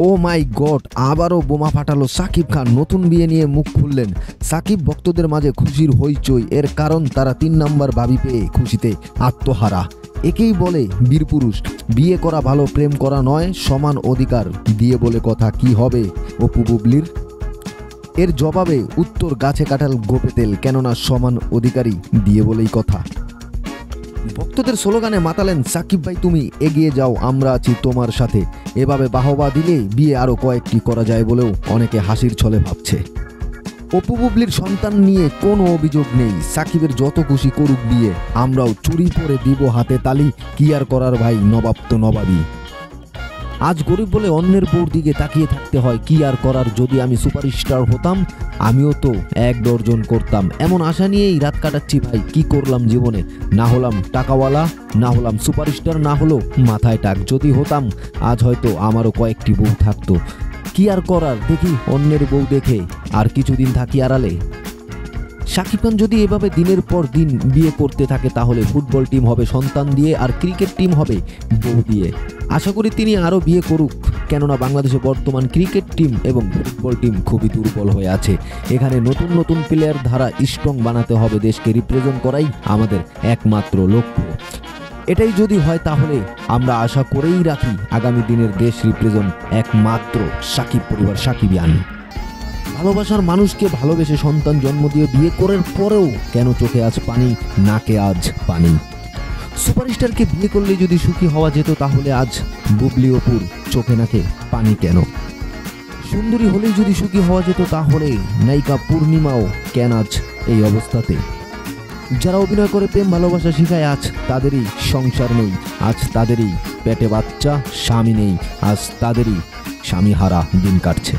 ও মাই god, আবারও বোমা ফাটালো সাকিব খান। নতুন বিয়ে নিয়ে মুখ খুললেন সাকিব। ভক্তদের মাঝে খুশির হইচই। এর কারণ তারা 3 নাম্বার ভাবি পেয়ে খুশিতে আত্মহারা। একেই বলে বীরপুরুষ। বিয়ে করা ভালো, প্রেম করা নয়। সমান অধিকার দিয়ে বলে কথা কি হবে অপু বুবলির? এর জবাবে উত্তর গাছে কাঁঠাল গোপে তেল, কেননা সমান অধিকারী দিয়ে বলেই কথা। ভক্তদের স্লোগানে মাতালেন সাকিব ভাই তুমি এগিয়ে যাও, আমরা আছি তোমার সাথে। এভাবে বাহবা দিলে বিয়ে আরও কয়েকটি করা যায় বলেও অনেকে হাসির ছলে ভাবছে। অপু বুবলির সন্তান নিয়ে কোনো অভিযোগ নেই। সাকিবের যত খুশি করুক বিয়ে, আমরাও চুরি করে দিব হাতে তালি। কি আর করার ভাই, নবাব তো নবাবই। আজ গরিব বলে অন্যের বউর দিকে তাকিয়ে থাকতে হয়, কি আর করার। যদি আমি সুপারস্টার হতাম আমিও তো 1 ডর্জন করতাম। এমন আশা নিয়েই রাত কাটাচ্ছি ভাই। কি করলাম জীবনে? না হলাম টাকাওয়ালা, না হলাম সুপারস্টার, না হলো মাথায় টাক। যদি হতাম আজ হয়তো আমারও কয়েকটি বউ থাকতো। কি আর করার, দেখি অন্যের বউ দেখে আর কিছুদিন থাকি আড়ালে। শাকিব খান যদি এভাবে দিনের পর দিন বিয়ে করতে থাকে তাহলে ফুটবল টিম হবে সন্তান দিয়ে, আর ক্রিকেট টিম হবে বউ দিয়ে। আশা করি তিনি আরও বিয়ে করুক, কেননা বাংলাদেশে বর্তমান ক্রিকেট টিম এবং ফুটবল টিম খুবই দুর্বল হয়ে আছে। এখানে নতুন নতুন প্লেয়ার ধারা স্ট্রং বানাতে হবে। দেশকে রিপ্রেজেন্ট করাই আমাদের একমাত্র লক্ষ্য। এটাই যদি হয় তাহলে আমরা আশা করেই রাখি আগামী দিনের দেশ রিপ্রেজেন্ট একমাত্র সাকিব পরিবার, সাকিবিয়ান। ভালোবাসার মানুষকে ভালোবেসে সন্তান জন্ম দিয়ে বিয়ে করার পরেও কেন চোখে আজ পানি, নাকে আজ পানি? সুপারস্টারকে বিয়ে করলে যদি সুখী হওয়া যেত তাহলে আজ বুবলি অপুর চোখে নাকে পানি কেন? সুন্দরী হলেই যদি সুখী হওয়া যেত তাহলে নায়িকা পূর্ণিমাও কেন আজ এই অবস্থাতে? যারা অভিনয় করে প্রেম ভালোবাসা শিখায় আজ তাদেরই সংসার নেই, আজ তাদেরই পেটে বাচ্চা, স্বামী নেই, আজ তাদেরই স্বামী হারা দিন কাটছে।